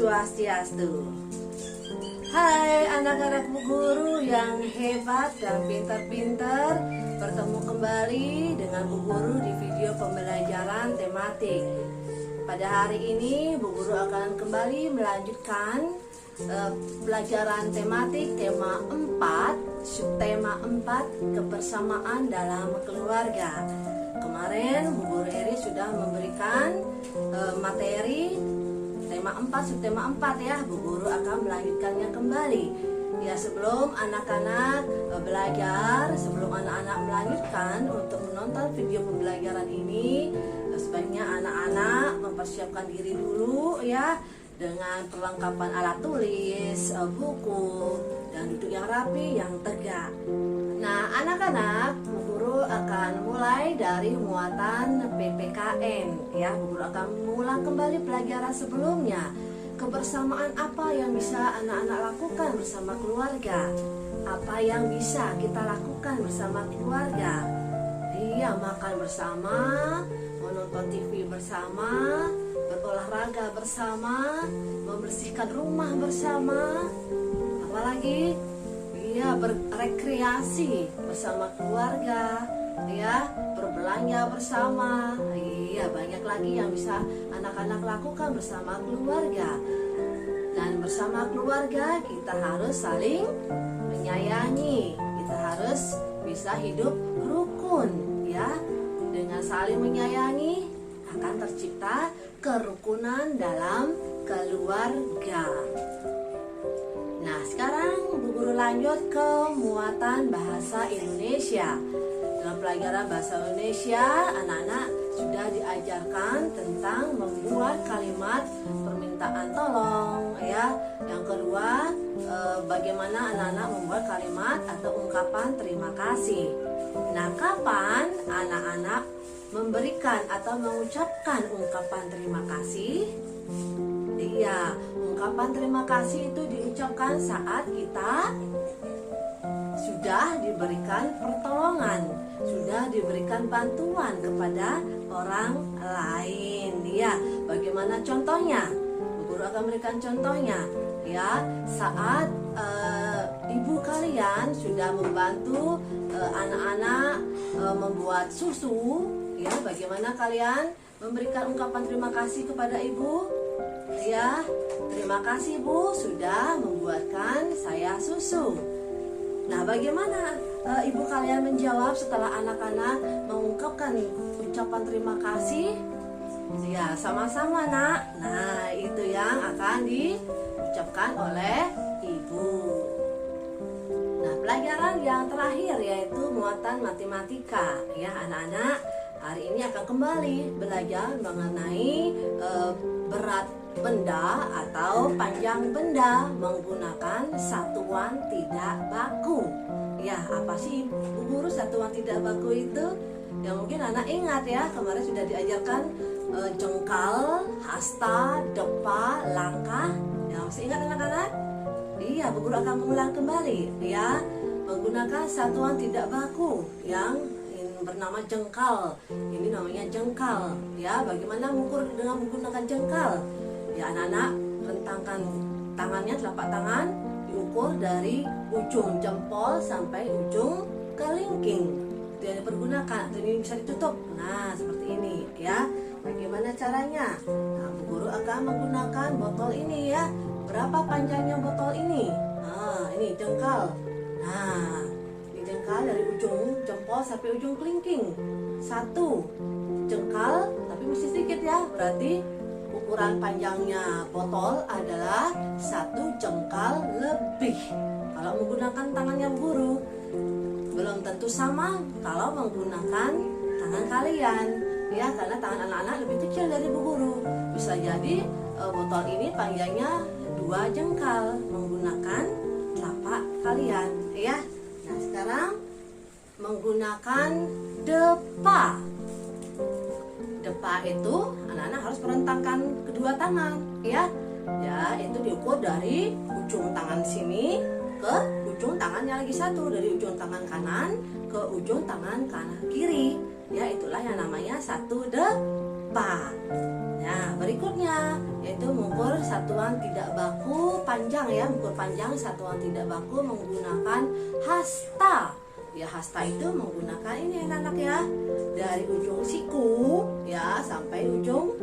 Swastiastu. Hai anak-anak Bu Guru yang hebat dan pintar-pintar, bertemu kembali dengan Bu Guru di video pembelajaran tematik. Pada hari ini Bu Guru akan kembali melanjutkan pelajaran tematik tema 4, subtema 4, kebersamaan dalam keluarga. Kemarin Bu Guru Eri sudah memberikan materi tema 4, subtema 4 ya. Bu Guru akan melanjutkannya kembali. Ya, sebelum anak-anak belajar, sebelum anak-anak melanjutkan untuk menonton video pembelajaran ini, sebaiknya anak-anak mempersiapkan diri dulu ya, dengan perlengkapan alat tulis, buku, dan duduk yang rapi, yang tegak. Nah, anak-anak, Bu Guru akan mulai dari muatan PPKN ya. Bu Guru akan mengulang kembali pelajaran sebelumnya. Kebersamaan apa yang bisa anak-anak lakukan bersama keluarga? Apa yang bisa kita lakukan bersama keluarga? Iya, makan bersama, menonton TV bersama, berolahraga bersama, membersihkan rumah bersama, apalagi ya berrekreasi bersama keluarga, ya berbelanja bersama. Iya, banyak lagi yang bisa anak-anak lakukan bersama keluarga. Dan bersama keluarga kita harus saling menyayangi, kita harus bisa hidup rukun ya. Dengan saling menyayangi akan tercipta kerukunan dalam keluarga. Nah, sekarang Bu Guru lanjut ke muatan bahasa Indonesia. Dalam pelajaran bahasa Indonesia, anak-anak sudah diajarkan tentang membuat kalimat permintaan tolong ya. Yang kedua, bagaimana anak-anak membuat kalimat atau ungkapan terima kasih. Nah, kapan anak-anak memberikan atau mengucapkan ungkapan terima kasih? Iya, ungkapan terima kasih itu diucapkan saat kita sudah diberikan pertolongan, sudah diberikan bantuan kepada orang lain. Ya, bagaimana contohnya? Bu Guru akan berikan contohnya. Ya, saat ibu kalian sudah membantu anak-anak membuat susu, ya, bagaimana kalian memberikan ungkapan terima kasih kepada ibu? Ya, terima kasih Bu sudah membuatkan saya susu. Nah, bagaimana ibu kalian menjawab setelah anak-anak mengungkapkan ucapan terima kasih? Ya, sama-sama nak. Nah, itu yang akan diucapkan oleh ibu. Nah, pelajaran yang terakhir yaitu muatan matematika. Ya, anak-anak hari ini akan kembali belajar mengenai berat benda atau panjang benda menggunakan satuan tidak baku. Ya, apa sih Bu Guru satuan tidak baku itu? Ya, mungkin anak ingat ya, kemarin sudah diajarkan jengkal, hasta, depa, langkah. Ya, masih ingat anak-anak? Iya, Bu Guru akan mengulang kembali ya, menggunakan satuan tidak baku yang bernama jengkal. Ini namanya jengkal ya. Bagaimana mengukur dengan menggunakan jengkal? Ya, anak-anak rentangkan tangannya, telapak tangan diukur dari ujung jempol sampai ujung kelingking. Itu yang dipergunakan. Atau ini bisa ditutup. Nah, seperti ini ya. Bagaimana caranya? Nah, Bu Guru akan menggunakan botol ini ya. Berapa panjangnya botol ini? Nah, ini jengkal. Nah, ini jengkal dari ujung jempol sampai ujung kelingking. 1 jengkal, tapi mesti sedikit ya. Berarti ukuran panjangnya botol adalah 1 jengkal lebih. Kalau menggunakan tangannya Bu Guru, belum tentu sama kalau menggunakan tangan kalian ya, karena tangan anak-anak lebih kecil dari Bu Guru. Bisa jadi botol ini panjangnya 2 jengkal menggunakan telapak kalian ya. Nah, sekarang menggunakan depa. Depa itu anak-anak harus merentangkan kedua tangan ya. Ya, itu diukur dari ujung tangan sini ke ujung tangannya lagi 1, dari ujung tangan kanan ke ujung tangan kanan kiri. Ya, itulah yang namanya 1 depa. depa. Nah, berikutnya yaitu mengukur satuan tidak baku panjang ya, mengukur panjang satuan tidak baku menggunakan hasta. Ya, hasta itu menggunakan ini anak-anak ya, dari ujung siku ya sampai ujung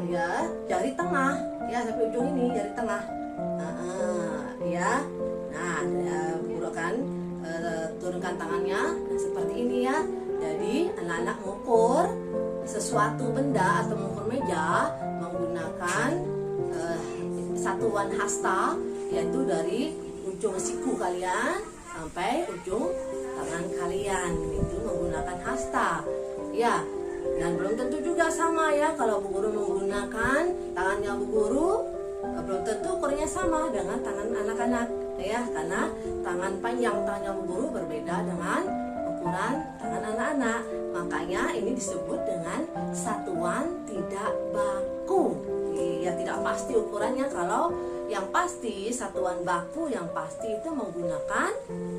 ya jari tengah ya, sampai ujung ini jari tengah. Ya. Nah, guru akan turunkan tangannya seperti ini ya. Jadi anak-anak mengukur sesuatu benda atau mengukur meja menggunakan satuan hasta, yaitu dari ujung siku kalian sampai ujung tangan kalian, itu menggunakan hasta ya. Dan belum tentu juga sama ya, kalau Bu Guru menggunakan tangannya Bu Guru belum tentu ukurnya sama dengan tangan anak-anak ya, karena tangan panjang tangannya Bu Guru berbeda dengan ukuran tangan anak-anak. Makanya ini disebut dengan satuan tidak baku. Ya, tidak pasti ukurannya. Kalau yang pasti satuan baku yang pasti itu menggunakan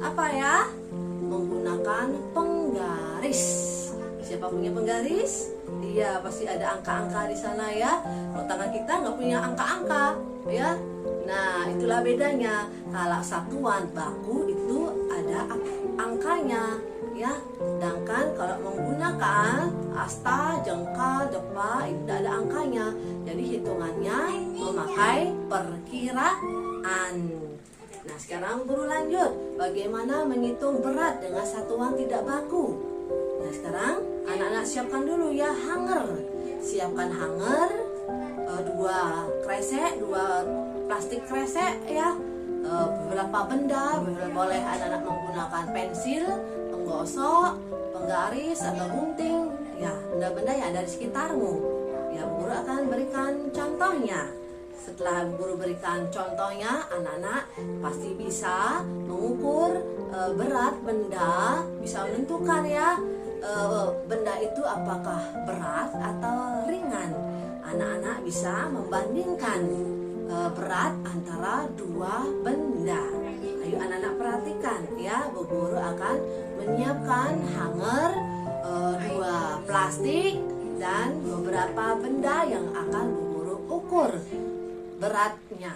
apa ya? Menggunakan penggaris. Siapa punya penggaris? Iya, pasti ada angka-angka di sana ya. Kalau tangan kita nggak punya angka-angka ya. Nah, itulah bedanya. Kalau satuan baku itu ada angkanya ya. Sedangkan kalau menggunakan hasta, jengkal, depa itu tidak ada angkanya. Jadi hitungannya memakai perkiraan. Nah, sekarang Guru lanjut. Bagaimana menghitung berat dengan satuan tidak baku? Nah, sekarang anak-anak siapkan dulu ya hanger. Siapkan hanger, 2 kresek, 2 plastik kresek ya. Beberapa benda, boleh anak-anak menggunakan pensil, penggosok, penggaris atau gunting ya, benda-benda yang ada di sekitarmu ya. Bu Guru akan berikan contohnya. Setelah Bu Guru berikan contohnya, anak-anak pasti bisa mengukur berat benda, bisa menentukan ya benda itu apakah berat atau ringan. Anak-anak bisa membandingkan berat antara 2 benda. Ayo anak-anak perhatikan ya, Bu Guru akan menyiapkan hanger, 2 plastik dan beberapa benda yang akan Bu Guru ukur beratnya.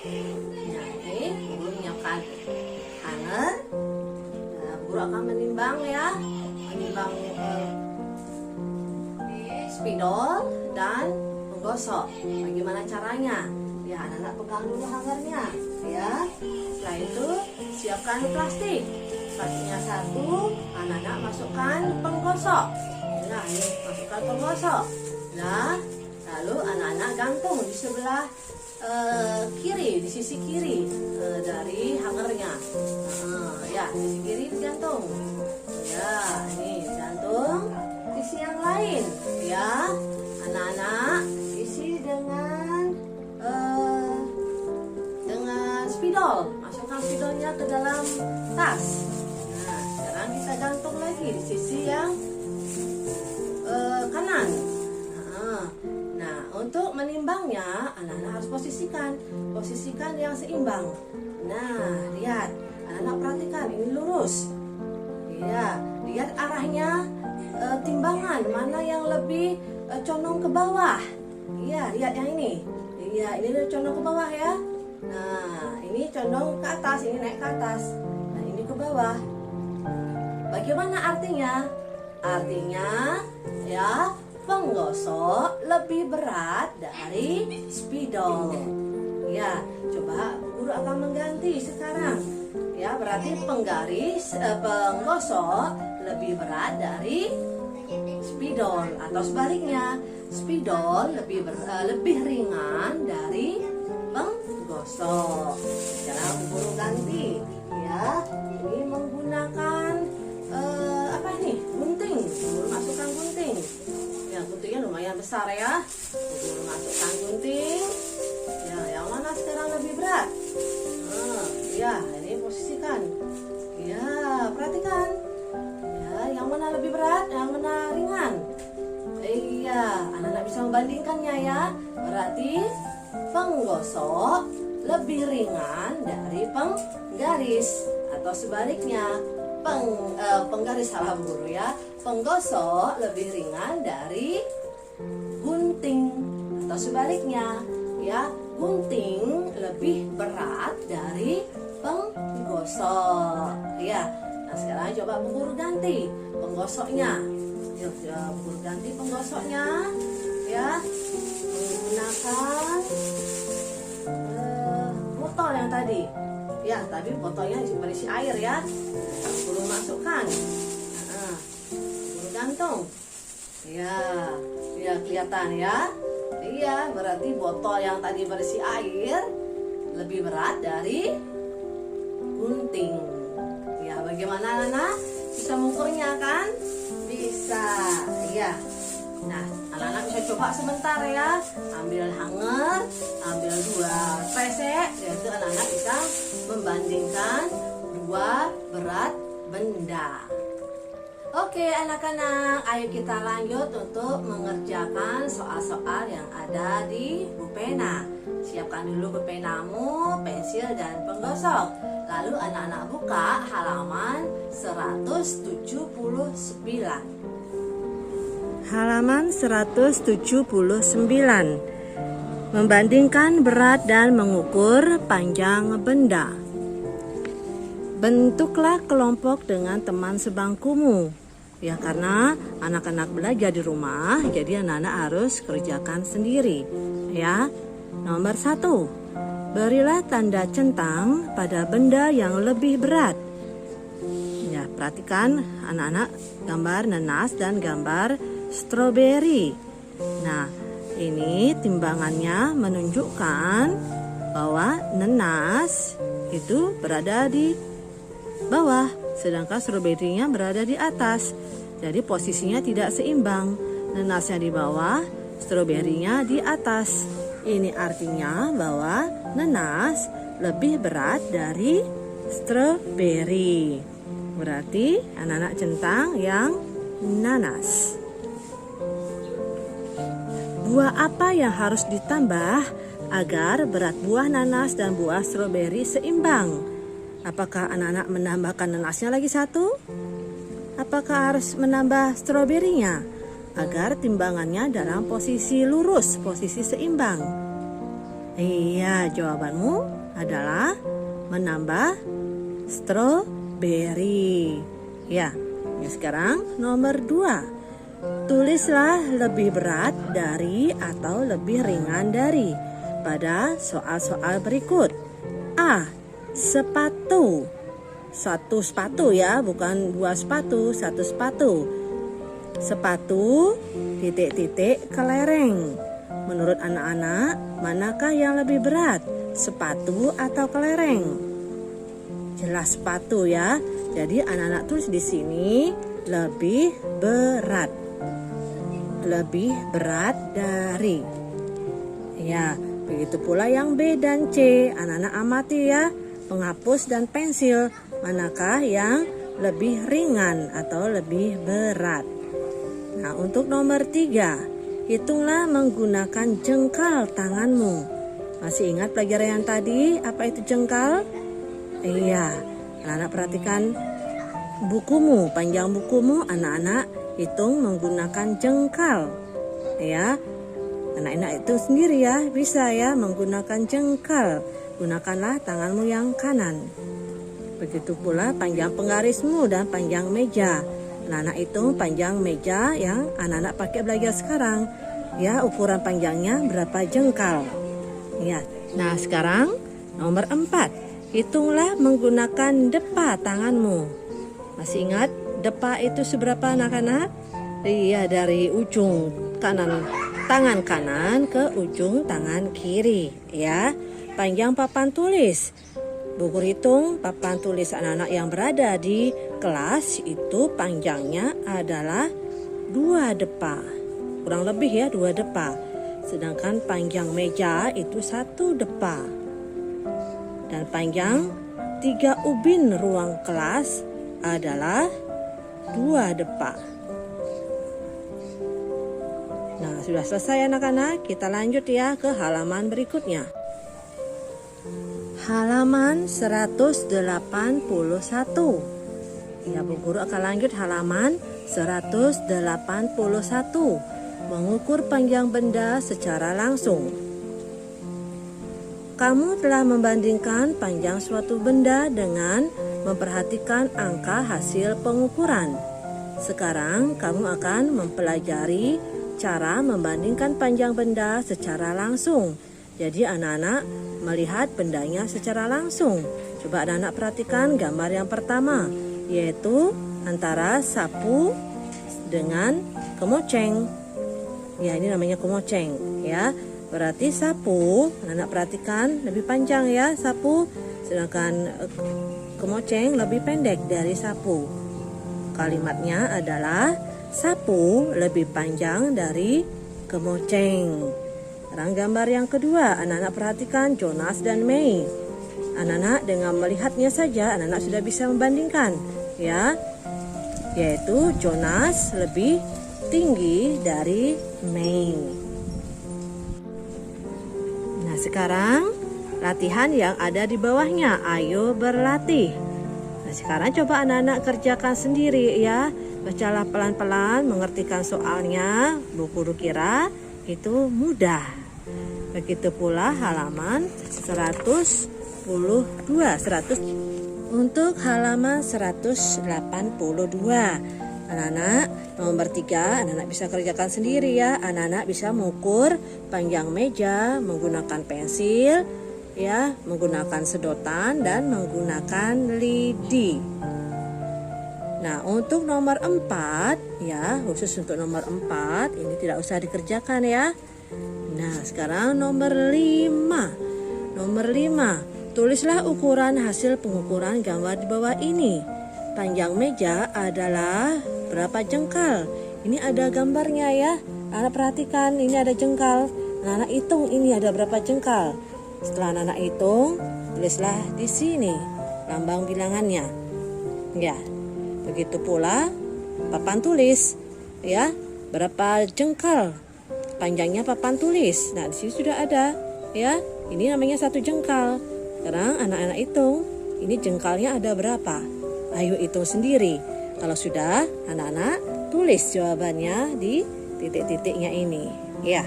Nah, ini Bu Guru menyiapkan hanger. Nah, Bu Guru akan menimbang ya, menimbang spidol dan menggosok. Bagaimana caranya? Ya, anak-anak pegang dulu hangernya ya. Setelah itu siapkan plastik. Plastiknya 1, anak-anak masukkan penggosok. Nah, ini masukkan penggosok. Nah, lalu anak-anak gantung di sebelah kiri, di sisi kiri dari hangernya. Ya, di sisi kiri digantung. Ya, ini digantung. Sisi yang lain ya. Anak-anak isi dengan spidol. Masukkan spidolnya ke dalam tas. Nah, sekarang kita gantung lagi di sisi yang kanan. Nah, untuk menimbangnya anak-anak harus posisikan yang seimbang. Nah, lihat, anak-anak perhatikan ini lurus. Ya, lihat arahnya timbangan mana yang lebih condong ke bawah. Iya, lihat yang ini. Iya, ini udah condong ke bawah ya. Nah, ini condong ke atas, ini naik ke atas. Nah, ini ke bawah. Bagaimana artinya? Artinya ya, penggosok lebih berat dari spidol. Ya, coba Guru akan mengganti sekarang. Ya, berarti penggosok lebih berat dari spidol, atau sebaliknya, spidol lebih ringan dari penggosok. Sekarang Guru ganti ya. Ini menggunakan apa ini? Gunting. Guru masukkan gunting. Ya, guntingnya lumayan besar ya. Guru masukkan gunting. Ya, yang mana sekarang lebih berat? Ya, ini posisikan. Ya, perhatikan. Ya, yang mana lebih berat, yang mana ringan? Iya, anak-anak bisa membandingkannya ya. Berarti penggosok lebih ringan dari penggaris, atau sebaliknya, penggaris salah Guru ya. Penggosok lebih ringan dari gunting, atau sebaliknya ya, gunting lebih berat dari penggosok ya. Nah sekarang coba Bu Guru ganti penggosoknya. Yuk ya, Bu Guru ganti penggosoknya ya, menggunakan botol yang tadi ya. Tadi botolnya berisi air ya, Bu Guru masukkan, Bu Guru gantung ya. Ya kelihatan ya. Iya, berarti botol yang tadi berisi air lebih berat dari gunting. Ya, bagaimana anak-anak? Bisa mengukurnya kan? Bisa. Ya. Nah, anak-anak bisa coba sebentar ya. Ambil hanger, ambil 2 pesek, yaitu anak-anak bisa membandingkan 2 berat benda. Oke anak-anak, ayo kita lanjut untuk mengerjakan soal-soal yang ada di pulpena. Siapkan dulu pulpenamu, pensil dan penggosok. Lalu anak-anak buka halaman 179. Halaman 179. Membandingkan berat dan mengukur panjang benda. Bentuklah kelompok dengan teman sebangkumu. Ya karena anak-anak belajar di rumah, jadi anak-anak harus kerjakan sendiri. Ya. Nomor 1. Berilah tanda centang pada benda yang lebih berat. Ya, perhatikan anak-anak gambar nanas dan gambar stroberi. Nah, ini timbangannya menunjukkan bahwa nanas itu berada di bawah, sedangkan stroberinya berada di atas. Jadi posisinya tidak seimbang. Nanasnya di bawah, stroberinya di atas. Ini artinya bahwa nanas lebih berat dari stroberi. Berarti anak-anak centang yang nanas. Buah apa yang harus ditambah agar berat buah nanas dan buah stroberi seimbang? Apakah anak-anak menambahkan nanasnya lagi 1? Apakah harus menambah stroberinya agar timbangannya dalam posisi lurus, posisi seimbang? Iya, jawabanmu adalah menambah stroberi. Ya, sekarang nomor 2. Tulislah lebih berat dari atau lebih ringan dari pada soal-soal berikut. A. Sepatu. 1 sepatu ya, bukan 2 sepatu, 1 sepatu. Sepatu titik-titik kelereng. Menurut anak-anak, manakah yang lebih berat? Sepatu atau kelereng? Jelas sepatu ya. Jadi anak-anak tulis di sini lebih berat. Lebih berat dari. Ya, begitu pula yang B dan C. Anak-anak amati ya, penghapus dan pensil. Manakah yang lebih ringan atau lebih berat? Nah, untuk nomor 3, hitunglah menggunakan jengkal tanganmu. Masih ingat pelajaran yang tadi? Apa itu jengkal? Iya, anak-anak perhatikan bukumu, panjang bukumu, anak-anak hitung menggunakan jengkal. Ya, anak-anak itu sendiri ya, bisa ya menggunakan jengkal. Gunakanlah tanganmu yang kanan. Begitu pula panjang penggarismu dan panjang meja. Anak-anak itu panjang meja yang anak-anak pakai belajar sekarang. Ya, ukuran panjangnya berapa jengkal. Ya. Nah, sekarang nomor 4. Hitunglah menggunakan depa tanganmu. Masih ingat depa itu seberapa anak-anak? Iya, dari ujung kanan tangan kanan ke ujung tangan kiri. Ya, panjang papan tulis. Bu Guru hitung papan tulis anak-anak yang berada di kelas itu panjangnya adalah 2 depa. Kurang lebih ya 2 depa. Sedangkan panjang meja itu 1 depa. Dan panjang 3 ubin ruang kelas adalah 2 depa. Nah, sudah selesai anak-anak. Kita lanjut ya ke halaman berikutnya. Halaman 181. Ya, Bu Guru akan lanjut halaman 181. mengukur panjang benda secara langsung. Kamu telah membandingkan panjang suatu benda dengan memperhatikan angka hasil pengukuran. Sekarang kamu akan mempelajari cara membandingkan panjang benda secara langsung. Jadi anak-anak melihat bendanya secara langsung. Coba anak-anak perhatikan gambar yang pertama, yaitu antara sapu dengan kemoceng. Ya, ini namanya kemoceng ya. Berarti sapu, anak-anak perhatikan lebih panjang ya sapu, sedangkan kemoceng lebih pendek dari sapu. Kalimatnya adalah sapu lebih panjang dari kemoceng. Sekarang gambar yang kedua, anak-anak perhatikan Jonas dan May. Anak-anak dengan melihatnya saja, anak-anak sudah bisa membandingkan ya. Yaitu Jonas lebih tinggi dari May. Nah, sekarang latihan yang ada di bawahnya. Ayo berlatih. Nah, sekarang coba anak-anak kerjakan sendiri ya. Bacalah pelan-pelan, mengertikan soalnya. Bu Guru kira itu mudah. Begitu pula halaman 100 untuk halaman 182. Anak-anak nomor 3, anak-anak bisa kerjakan sendiri ya. Anak-anak bisa mengukur panjang meja menggunakan pensil ya, menggunakan sedotan dan menggunakan lidi. Nah, untuk nomor 4 ya, khusus untuk nomor 4 ini tidak usah dikerjakan ya. Nah, sekarang nomor 5. Nomor 5, tulislah ukuran hasil pengukuran gambar di bawah ini. Panjang meja adalah berapa jengkal? Ini ada gambarnya ya. Anak perhatikan, ini ada jengkal. Anak hitung ini ada berapa jengkal. Setelah anak hitung, tulislah di sini lambang bilangannya. Ya. Begitu pula papan tulis ya. Berapa jengkal panjangnya papan tulis. Nah, di sini sudah ada ya. Ini namanya 1 jengkal. Sekarang anak-anak hitung, ini jengkalnya ada berapa? Ayo hitung sendiri. Kalau sudah, anak-anak tulis jawabannya di titik-titiknya ini ya.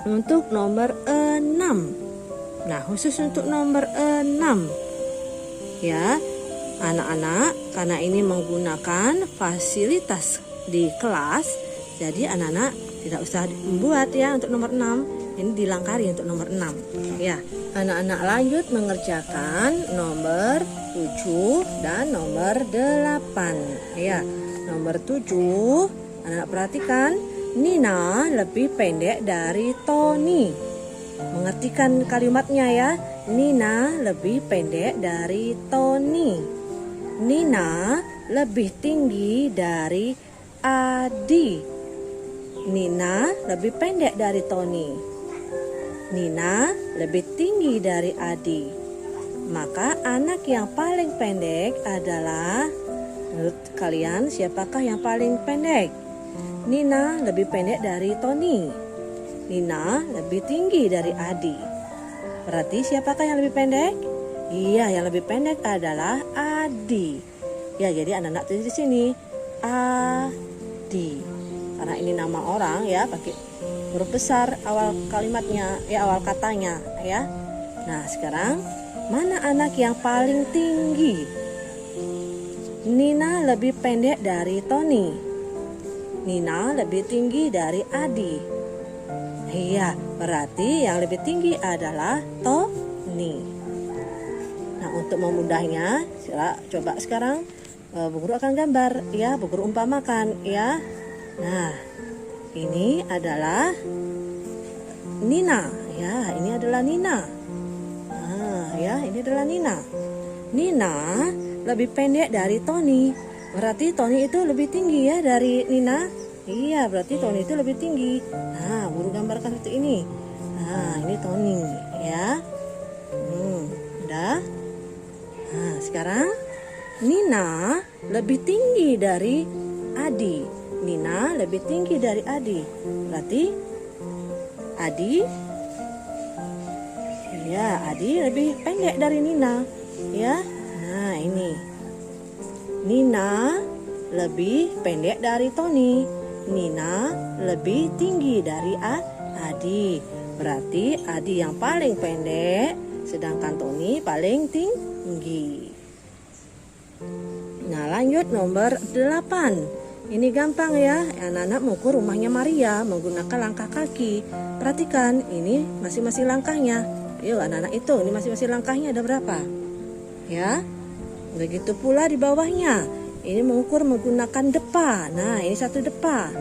Untuk nomor 6. Nah, khusus untuk nomor 6 ya, anak-anak karena ini menggunakan fasilitas di kelas, jadi anak-anak tidak usah membuat ya untuk nomor 6. Ini dilangkari untuk nomor 6 ya. Anak-anak lanjut mengerjakan nomor 7 dan nomor 8 ya. Nomor 7, anak-anak perhatikan, Nina lebih pendek dari Tony. Mengertikan kalimatnya ya. Nina lebih pendek dari Tony. Nina lebih tinggi dari Adi. Nina lebih pendek dari Tony. Nina lebih tinggi dari Adi. Maka anak yang paling pendek adalah, menurut kalian siapakah yang paling pendek? Nina lebih pendek dari Tony. Nina lebih tinggi dari Adi. Berarti siapakah yang lebih pendek? Iya, yang lebih pendek adalah Adi. Ya, jadi anak-anak tulis di sini Adi. Karena ini nama orang ya, pakai huruf besar awal kalimatnya ya, awal katanya ya. Nah, sekarang mana anak yang paling tinggi? Nina lebih pendek dari Tony. Nina lebih tinggi dari Adi. Iya, berarti yang lebih tinggi adalah Tony. Nah, untuk memudahnya, coba sekarang Bu Guru akan gambar ya, Bu Guru umpamakan ya. Nah, ini adalah Nina ya, ini adalah Nina. Nah, ya, ini adalah Nina. Nina lebih pendek dari Tony. Berarti Tony itu lebih tinggi ya dari Nina. Iya, berarti Tony itu lebih tinggi. Nah, Guru gambarkan seperti ini. Nah, ini Tony ya. Udah. Nah, sekarang Nina lebih tinggi dari Adi. Nina lebih tinggi dari Adi. Berarti Adi, ya, Adi lebih pendek dari Nina ya. Nah, ini Nina lebih pendek dari Tony. Nina lebih tinggi dari Adi. Berarti Adi yang paling pendek, sedangkan Tony paling tinggi. Nah, lanjut nomor 8. Ini gampang ya, anak-anak mengukur rumahnya Maria menggunakan langkah kaki. Perhatikan, ini masing-masing langkahnya. Yuk anak-anak hitung, ini masing-masing langkahnya ada berapa? Ya, begitu pula di bawahnya. Ini mengukur menggunakan depa. Nah, ini satu depa.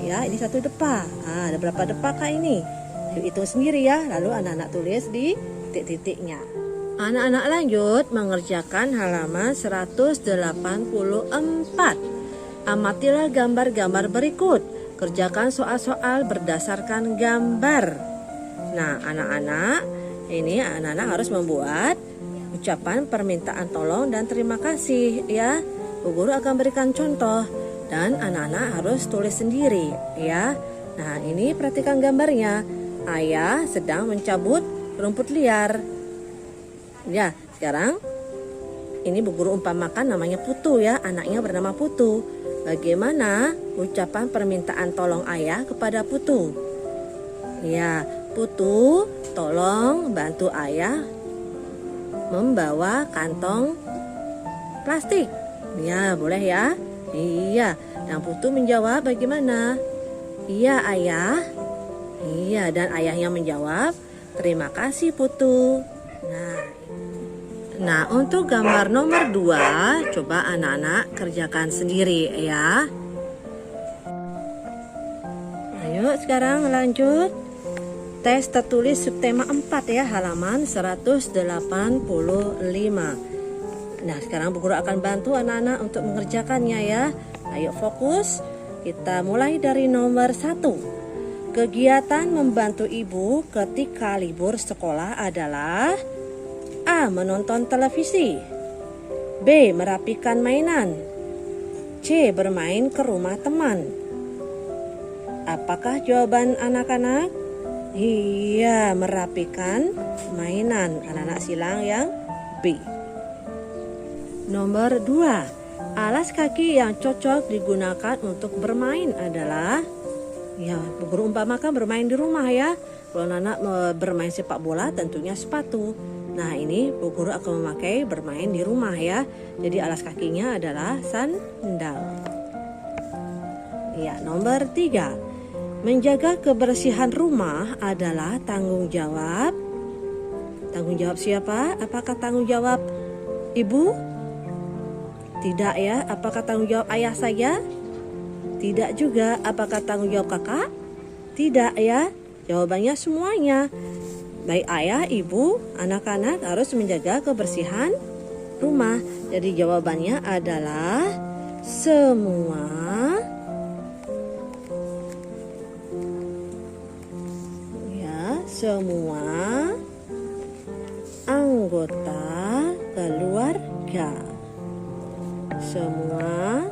Ya, ini satu depa. Nah, ada berapa depa kah ini? Yuk hitung sendiri ya, lalu anak-anak tulis di titik-titiknya. Anak-anak lanjut mengerjakan halaman 184. Amatilah gambar-gambar berikut. Kerjakan soal-soal berdasarkan gambar. Nah, anak-anak harus membuat ucapan permintaan tolong dan terima kasih ya. Bu Guru akan berikan contoh dan anak-anak harus tulis sendiri ya. Nah, ini perhatikan gambarnya. Ayah sedang mencabut rumput liar. Ya, sekarang ini Bu Guru umpamakan namanya Putu ya, anaknya bernama Putu. Bagaimana ucapan permintaan tolong ayah kepada Putu? Ya, Putu, tolong bantu ayah membawa kantong plastik. Ya, boleh ya? Iya, dan Putu menjawab bagaimana? Iya, ayah. Iya, dan ayahnya menjawab, terima kasih Putu. Nah, untuk gambar nomor 2, coba anak-anak kerjakan sendiri ya. Ayo sekarang lanjut. Tes tertulis subtema 4 ya, halaman 185. Nah, sekarang Bu Guru akan bantu anak-anak untuk mengerjakannya ya. Ayo fokus. Kita mulai dari nomor 1. Kegiatan membantu ibu ketika libur sekolah adalah A. Menonton televisi, B. Merapikan mainan, C. Bermain ke rumah teman. Apakah jawaban anak-anak? Iya, merapikan mainan. Anak-anak silang yang B. Nomor 2. Alas kaki yang cocok digunakan untuk bermain adalah, ya, Bu Guru umpamakan bermain di rumah ya. Kalau anak bermain sepak bola tentunya sepatu. Nah, ini Bu Guru akan memakai bermain di rumah ya. Jadi alas kakinya adalah sandal. Ya, nomor 3. Menjaga kebersihan rumah adalah tanggung jawab. Tanggung jawab siapa? Apakah tanggung jawab ibu? Tidak ya. Apakah tanggung jawab ayah saja? Tidak juga. Apakah tanggung jawab kakak? Tidak ya. Jawabannya semuanya. Baik ayah, ibu, anak-anak harus menjaga kebersihan rumah. Jadi jawabannya adalah semua. Ya, semua anggota keluarga. Semua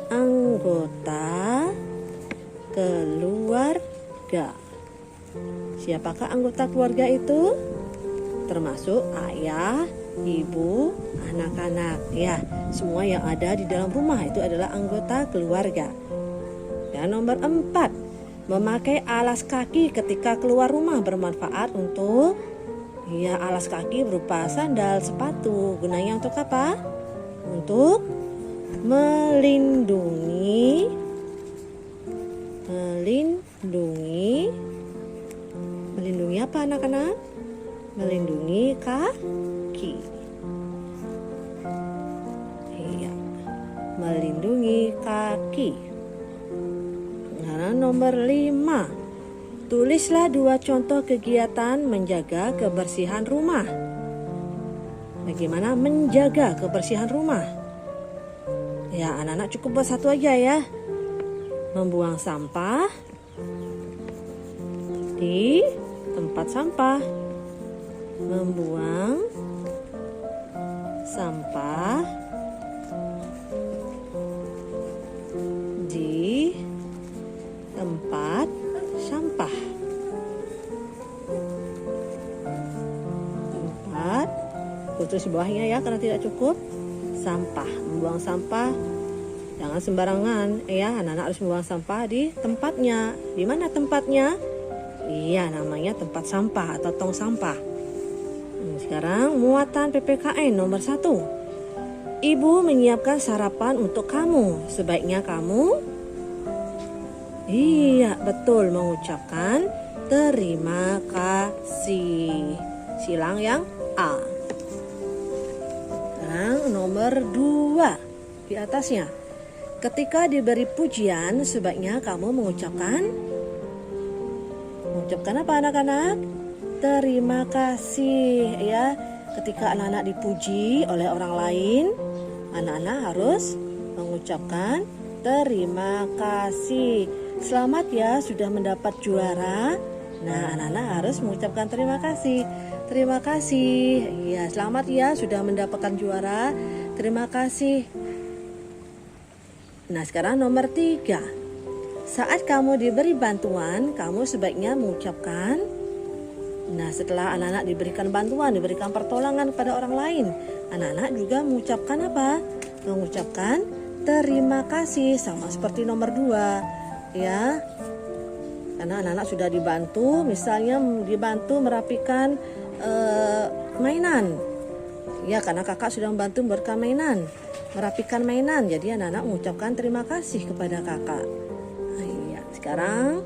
anggota keluarga. Siapakah anggota keluarga itu? Termasuk ayah, ibu, anak-anak ya. Semua yang ada di dalam rumah itu adalah anggota keluarga. Dan nomor 4, memakai alas kaki ketika keluar rumah bermanfaat untuk, ya, alas kaki berupa sandal, sepatu. Gunanya untuk apa? Untuk melindungi apa anak-anak? Melindungi kaki. Iya, melindungi kaki. Nah, nomor 5. Tulislah 2 contoh kegiatan menjaga kebersihan rumah. Bagaimana menjaga kebersihan rumah? Ya, anak-anak cukup buat satu aja ya. Membuang sampah di tempat sampah. Membuang sampah di tempat sampah. Tulis di bawahnya ya, karena tidak cukup. Sampah, membuang sampah Jangan sembarangan ya, anak-anak harus membuang sampah di tempatnya. Di mana tempatnya? Iya, namanya tempat sampah atau tong sampah. Sekarang muatan PPKN nomor 1. Ibu menyiapkan sarapan untuk kamu. Sebaiknya kamu, iya betul, mengucapkan terima kasih. Silang yang A. Sekarang nomor 2 di atasnya. Ketika diberi pujian, sebaiknya kamu mengucapkan apa anak-anak? Terima kasih ya. Ketika anak-anak dipuji oleh orang lain, anak-anak harus mengucapkan terima kasih. Selamat ya sudah mendapat juara. Nah, anak-anak harus mengucapkan terima kasih. Terima kasih. Ya, selamat ya sudah mendapatkan juara. Terima kasih. Nah, sekarang nomor 3. Saat kamu diberi bantuan, kamu sebaiknya mengucapkan. Nah, setelah anak-anak diberikan bantuan, diberikan pertolongan kepada orang lain, anak-anak juga mengucapkan apa? Mengucapkan terima kasih, sama seperti nomor 2 ya. Karena anak-anak sudah dibantu, misalnya dibantu merapikan mainan. Ya, karena kakak sudah membantu memberikan mainan, merapikan mainan. Jadi anak-anak mengucapkan terima kasih kepada kakak. Nah, iya. Sekarang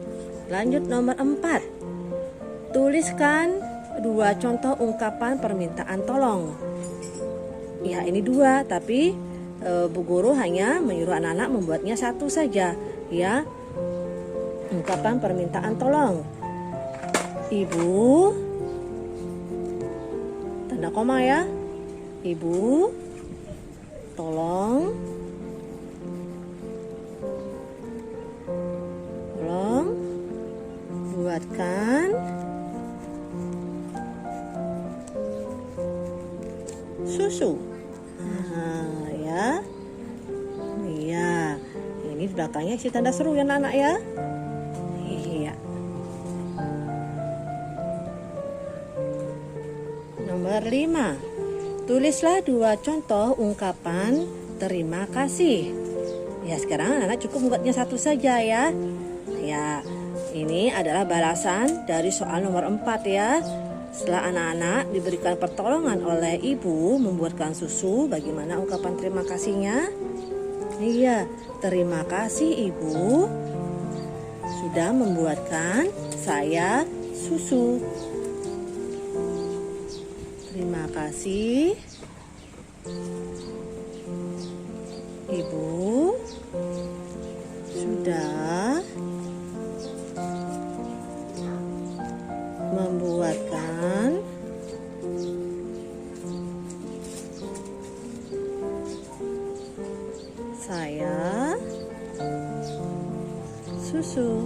lanjut nomor 4. Tuliskan 2 contoh ungkapan permintaan tolong. Ya, ini 2, tapi Bu Guru hanya menyuruh anak-anak membuatnya 1 saja ya. Ungkapan permintaan tolong. Ibu, tanda koma ya. Ibu, tolong buatkan susu. Nah, ya. Iya. Ini di belakangnya isi tanda seru ya anak-anak ya. Iya. Nomor 5. Tulislah 2 contoh ungkapan terima kasih. Ya, sekarang anak-anak cukup membuatnya 1 saja ya. Ya, ini adalah balasan dari soal nomor 4 ya. Setelah anak-anak diberikan pertolongan oleh ibu membuatkan susu, bagaimana ungkapan terima kasihnya? Iya, terima kasih ibu sudah membuatkan saya susu. Terima kasih ibu sudah membuatkan saya susu.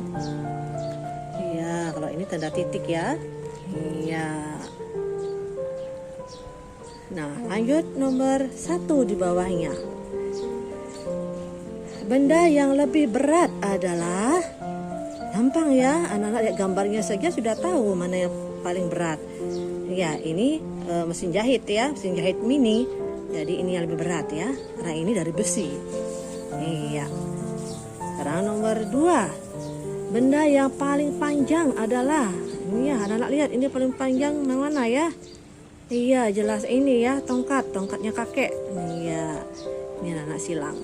Iya, kalau ini tanda titik ya. Iya. Nah, lanjut nomor 1 di bawahnya. Benda yang lebih berat adalah, gampang ya, anak-anak lihat gambarnya saja sudah tahu mana yang paling berat. Ya, ini mesin jahit ya, mesin jahit mini. Jadi ini yang lebih berat ya, karena ini dari besi. Iya. Sekarang nomor 2. Benda yang paling panjang adalah, ini ya, anak-anak lihat ini paling panjang mana ya? Iya, jelas ini ya, tongkatnya kakek. Iya, ini anak-anak silang.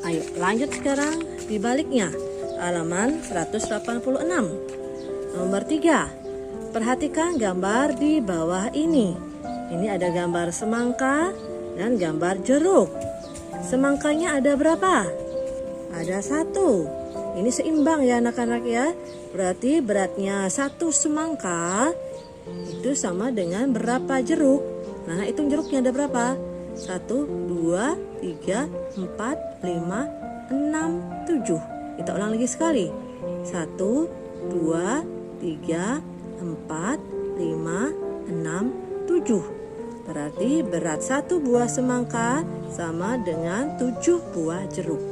Ayo lanjut sekarang di baliknya, halaman 186. Nomor 3. Perhatikan gambar di bawah ini. Ini ada gambar semangka dan gambar jeruk. Semangkanya ada berapa? Ada 1. Ini seimbang ya anak-anak ya. Berarti beratnya 1 semangka itu sama dengan berapa jeruk? Nah, hitung jeruknya ada berapa? 1, 2, 3, 4, 5, 6, 7. Kita ulang lagi sekali. 1, 2, 3, 4, 5, 6, 7. Berarti berat 1 buah semangka sama dengan 7 buah jeruk.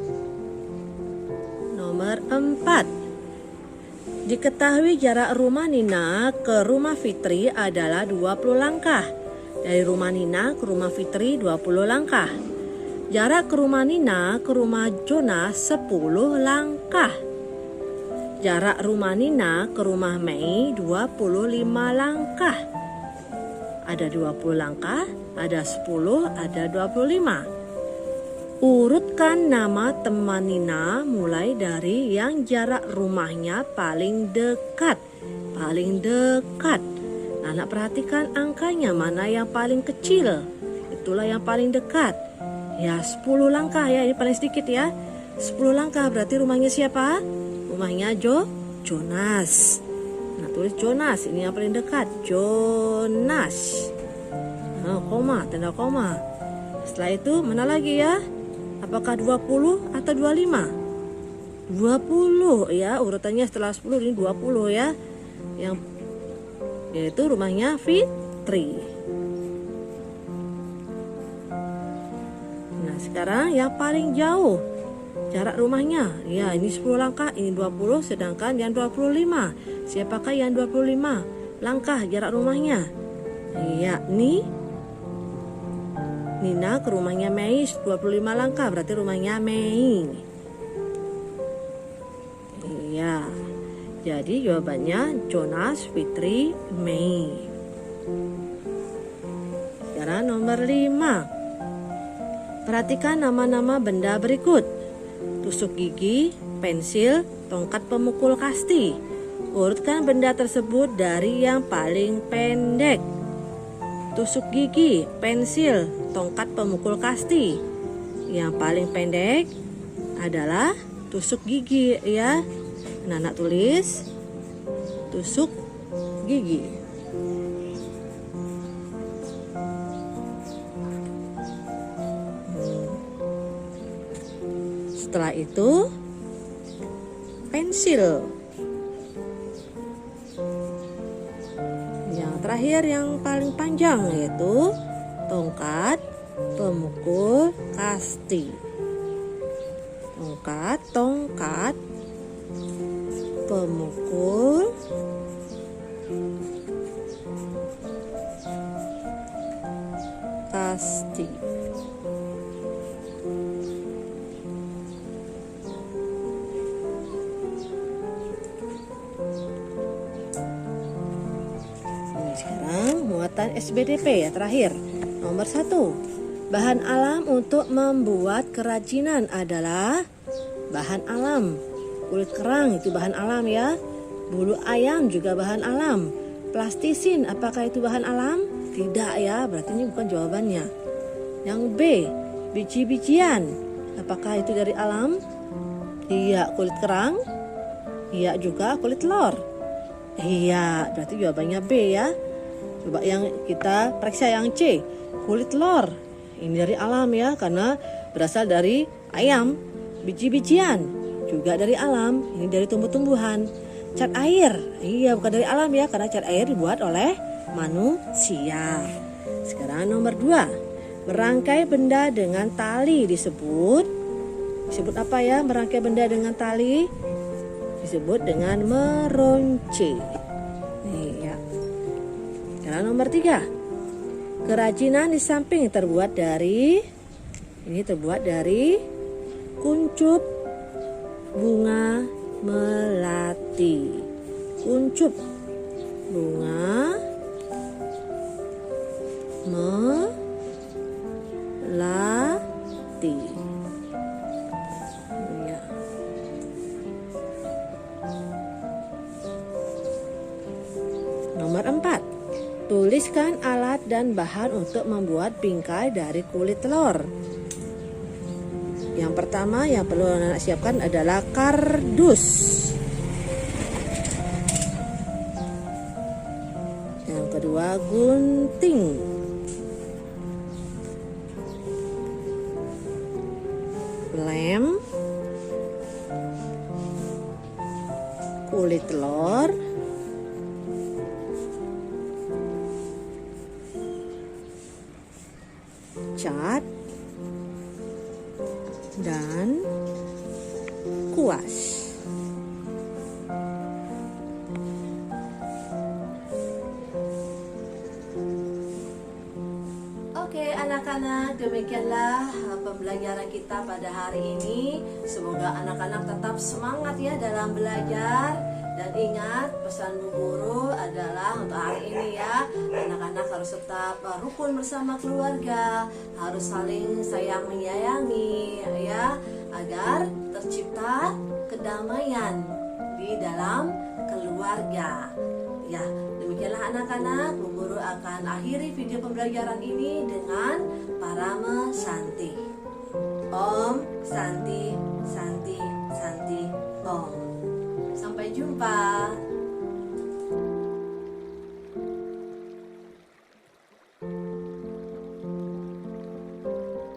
Nomor 4. Diketahui jarak rumah Nina ke rumah Fitri adalah 20 langkah. Dari rumah Nina ke rumah Fitri 20 langkah. Jarak ke rumah Nina ke rumah Jonas 10 langkah. Jarak rumah Nina ke rumah Mei 25 langkah. Ada 20 langkah, ada 10, ada 25. Urutkan nama teman Nina mulai dari yang jarak rumahnya paling dekat. Paling dekat. Anak perhatikan angkanya, mana yang paling kecil. Itulah yang paling dekat. Ya, 10 langkah ya, ini paling sedikit ya. 10 langkah berarti rumahnya siapa? Rumahnya Jonas. Nah, tulis Jonas, ini yang paling dekat. Jonas. Nah, koma, tanda koma. Setelah itu mana lagi ya? Apakah 20 atau 25? 20 ya, urutannya setelah 10 ini 20 ya. Yang yaitu rumahnya Fitri. Nah, sekarang yang paling jauh jarak rumahnya. Ya, ini 10 langkah, ini 20, sedangkan yang 25. Siapakah yang 25 langkah jarak rumahnya? Ya, ini Nina ke rumahnya Mei 25 langkah, berarti rumahnya Mei. Iya. Jadi jawabannya Jonas, Fitri, Mei. Sekarang nomor 5. Perhatikan nama-nama benda berikut. Tusuk gigi, pensil, tongkat pemukul kasti. Urutkan benda tersebut dari yang paling pendek. Tusuk gigi, pensil, tongkat pemukul kasti. Yang paling pendek adalah tusuk gigi ya. Anak tulis tusuk gigi. Setelah itu pensil. Yang terakhir yang paling panjang yaitu tongkat pemukul kasti. Tongkat pemukul kasti. Sekarang muatan SBDP ya terakhir. Nomor 1. Bahan alam untuk membuat kerajinan adalah bahan alam. Kulit kerang itu bahan alam ya. Bulu ayam juga bahan alam. Plastisin apakah itu bahan alam? Tidak ya, berarti ini bukan jawabannya. Yang B, biji-bijian. Apakah itu dari alam? Iya, kulit kerang. Iya juga kulit telur. Iya, berarti jawabannya B ya. Coba yang kita periksa yang C, kulit telur. Ini dari alam ya, karena berasal dari ayam. Biji-bijian juga dari alam, ini dari tumbuh-tumbuhan. Cat air, iya bukan dari alam ya, karena cat air dibuat oleh manusia. Sekarang nomor 2. Merangkai benda dengan tali disebut apa ya? Merangkai benda dengan tali disebut dengan meronce. Iya. Sekarang nomor 3. Kerajinan di samping terbuat dari kuncup bunga melati. Kuncup bunga melati. Ya. Nomor 4. Tuliskan alat dan bahan untuk membuat bingkai dari kulit telur. Yang pertama yang perlu anak siapkan adalah kardus. Yang kedua gunting. Lem. Kulit telur. Cat dan kuas. Oke anak-anak, demikianlah pembelajaran kita pada hari ini. Semoga anak-anak tetap semangat ya dalam belajar. Dan ingat, pesan Bu Guru adalah untuk hari ini ya, anak-anak harus tetap rukun bersama keluarga, harus saling sayang menyayangi ya, agar tercipta kedamaian di dalam keluarga. Ya, demikianlah anak-anak, Bu Guru akan akhiri video pembelajaran ini dengan Parama Santi. Om Santi Santi Santi Om. Sampai jumpa.